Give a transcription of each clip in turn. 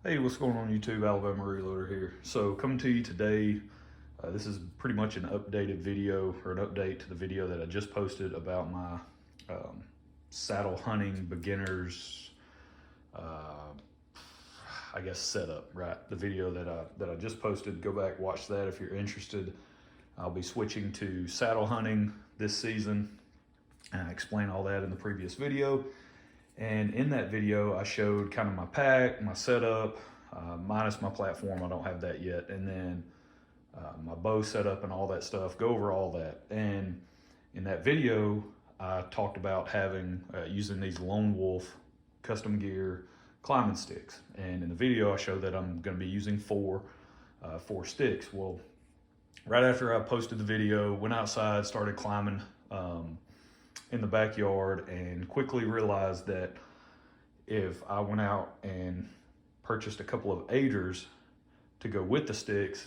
Hey, what's going on YouTube? Alabama Reloader here. So coming to you today, this is pretty much an updated video or an update to the video that I just posted about my saddle hunting beginners, I guess setup, right? The video that I just posted, go back, watch that if you're interested. I'll be switching to saddle hunting this season, and I explained all that in the previous video. And in that video, I showed kind of my pack, my setup, minus my platform. I don't have that yet. And then my bow setup and all that stuff, go over all that. And in that video, I talked about having, using these Lone Wolf custom gear climbing sticks. And in the video, I showed that I'm gonna be using four sticks. Well, right after I posted the video, went outside, started climbing, in the backyard, and quickly realized that if I went out and purchased a couple of aiders to go with the sticks,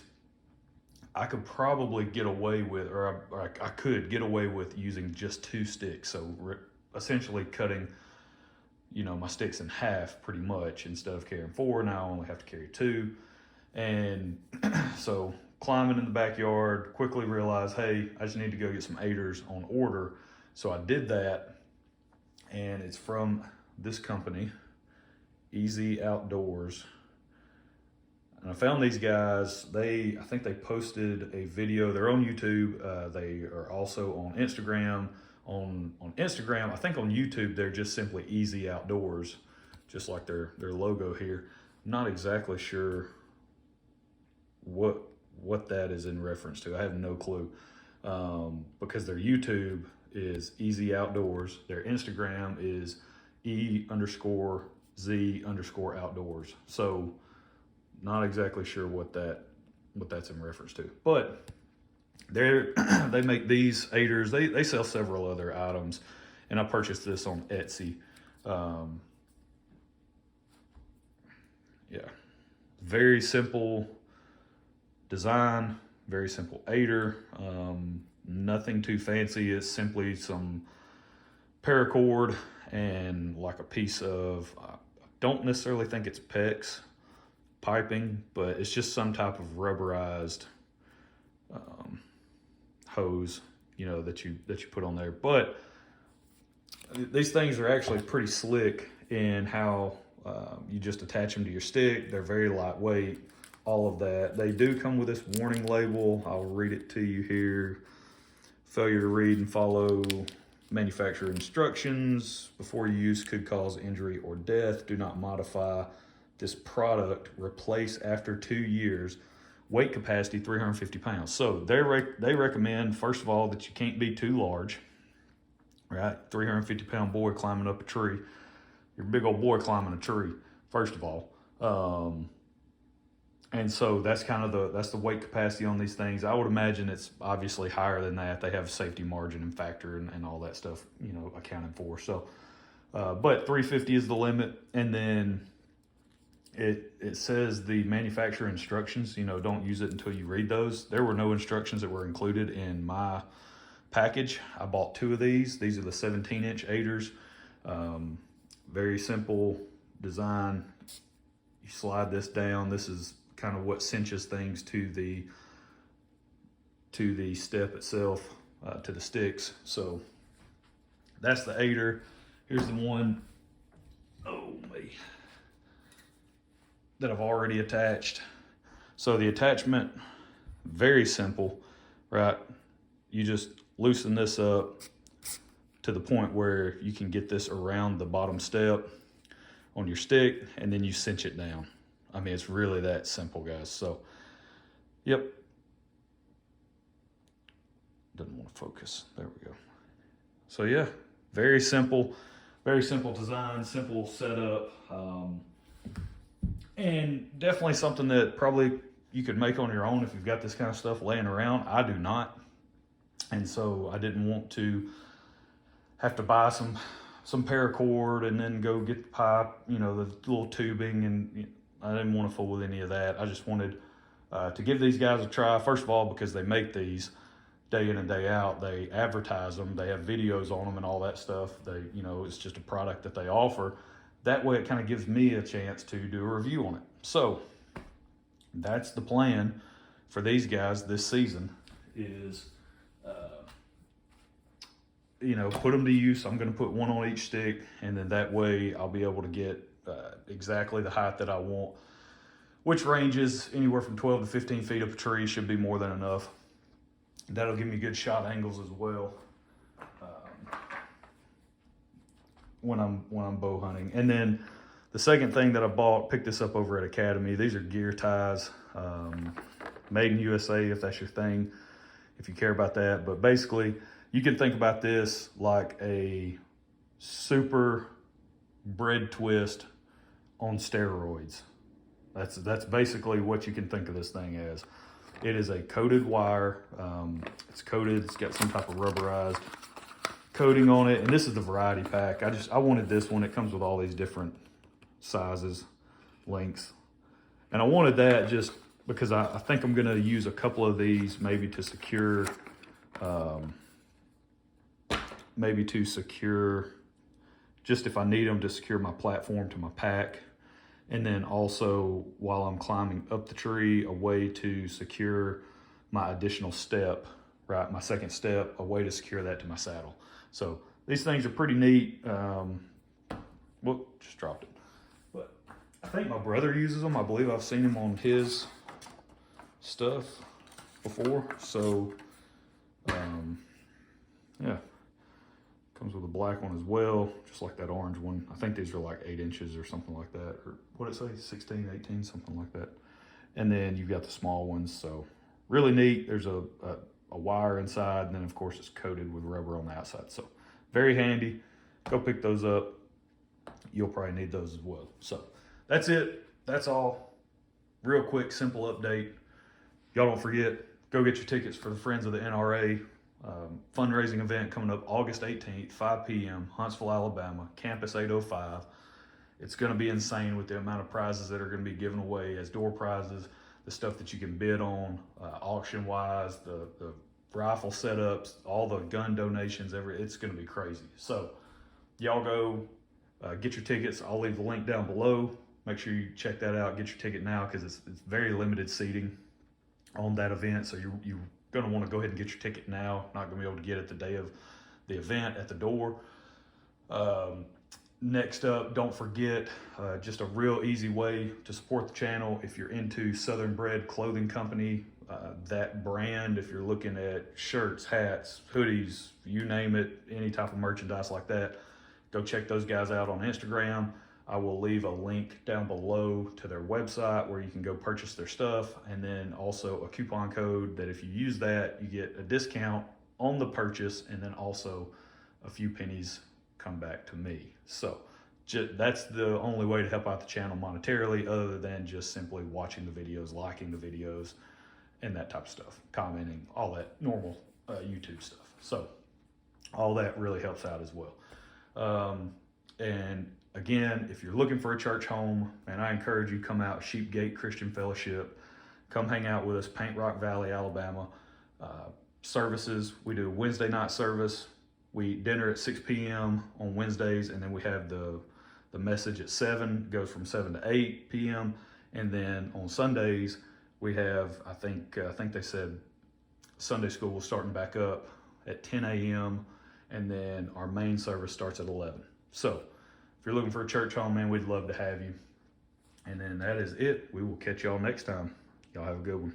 I could probably get away with, or I could get away with using just two sticks. So essentially cutting, my sticks in half pretty much. Instead of carrying four, now I only have to carry two. And so climbing in the backyard, quickly realized, hey, I just need to go get some aiders on order. So I did that, and it's from this company, Easy Outdoors. And I found these guys. I think they posted a video. They're on YouTube. They are also on Instagram. On Instagram, I think on YouTube, they're just simply Easy Outdoors, just like their logo here. I'm not exactly sure what that is in reference to. I have no clue, because their YouTube is Easy Outdoors. Their Instagram is E_Z_outdoors. So not exactly sure what that's in reference to. But they make these aiders. They sell several other items, and I purchased this on Etsy. Yeah, very simple design, very simple aider. Nothing too fancy. It's simply some paracord and like a piece of, I don't necessarily think it's PEX piping, but it's just some type of rubberized hose, that you put on there. But these things are actually pretty slick in how you just attach them to your stick. They're very lightweight, all of that. They do come with this warning label. I'll read it to you here. Failure to read and follow manufacturer instructions before use could cause injury or death. Do not modify this product. Replace after 2 years. Weight capacity 350 pounds. So they recommend, first of all, that you can't be too large, right? 350-pound boy climbing up a tree. You're a big old boy climbing a tree, first of all. And so that's kind of that's the weight capacity on these things. I would imagine it's obviously higher than that. They have safety margin and factor and all that stuff, accounted for. So, but 350 is the limit. And then it says the manufacturer instructions, don't use it until you read those. There were no instructions that were included in my package. I bought two of these. These are the 17-inch aiders. Very simple design. You slide this down. This is kind of what cinches things to the step itself, to the sticks. So that's the aider. Here's the one, that I've already attached. So the attachment, very simple, right? You just loosen this up to the point where you can get this around the bottom step on your stick, and then you cinch it down. I mean, it's really that simple, guys. So, yep. Doesn't want to focus. There we go. So yeah, very simple design, simple setup, and definitely something that probably you could make on your own if you've got this kind of stuff laying around. I do not, and so I didn't want to have to buy some paracord and then go get the pipe, the little tubing, and I didn't want to fool with any of that. I just wanted to give these guys a try. First of all, because they make these day in and day out. They advertise them. They have videos on them and all that stuff. It's just a product that they offer. that way it kind of gives me a chance to do a review on it. So that's the plan for these guys this season is, you know, put them to use. I'm going to put one on each stick, and then that way I'll be able to get exactly the height that I want, which ranges anywhere from 12 to 15 feet up a tree. Should be more than enough. That'll give me good shot angles as well when I'm bow hunting. And then the second thing that I picked this up over at Academy. These are gear ties, made in USA if that's your thing, if you care about that. But basically, you can think about this like a super Bred twist on steroids. That's basically what you can think of this thing as. It is a coated wire. It's coated. It's got some type of rubberized coating on it. And this is the variety pack. I wanted this one. It comes with all these different sizes, lengths. And I wanted that just because I think I'm going to use a couple of these maybe to secure, just if I need them to secure my platform to my pack. And then also while I'm climbing up the tree, a way to secure my additional step, right? My second step, a way to secure that to my saddle. So these things are pretty neat. Whoop, just dropped it. But I think my brother uses them. I believe I've seen him on his stuff before. So, yeah. Comes with a black one as well, just like that orange one. I think these are like 8 inches or something like that. Or what did it say, 16, 18, something like that. And then you've got the small ones. So really neat. There's a wire inside, and then of course it's coated with rubber on the outside. So very handy. Go pick those up. You'll probably need those as well. So that's it. That's all. Real quick, simple update. Y'all don't forget, go get your tickets for the Friends of the NRA fundraising event coming up August 18th, 5 p.m., Huntsville, Alabama, Campus 805. It's going to be insane with the amount of prizes that are going to be given away as door prizes, the stuff that you can bid on, auction-wise, the rifle setups, all the gun donations, it's going to be crazy. So y'all go get your tickets. I'll leave the link down below. Make sure you check that out. Get your ticket now because it's very limited seating on that event. So you're going to want to go ahead and get your ticket now. Not going to be able to get it the day of the event at the door. Next up, don't forget, just a real easy way to support the channel. If you're into Southern Bred Clothing Company, that brand, if you're looking at shirts, hats, hoodies, you name it, any type of merchandise like that, go check those guys out on Instagram. I will leave a link down below to their website where you can go purchase their stuff, and then also a coupon code that if you use that, you get a discount on the purchase, and then also a few pennies come back to me. So that's the only way to help out the channel monetarily, other than just simply watching the videos, liking the videos, and that type of stuff, commenting, all that normal YouTube stuff. So all that really helps out as well. And again, if you're looking for a church home, and I encourage you, come out, Sheepgate Christian Fellowship. Come hang out with us, Paint Rock Valley, Alabama. Services, we do a Wednesday night service. We eat dinner at 6 p.m. on Wednesdays, and then we have the message at 7, goes from 7 to 8 p.m. And then on Sundays, we have, I think they said Sunday school starting back up at 10 a.m. and then our main service starts at 11. So if you're looking for a church home, man, we'd love to have you. And then that is it. We will catch y'all next time. Y'all have a good one.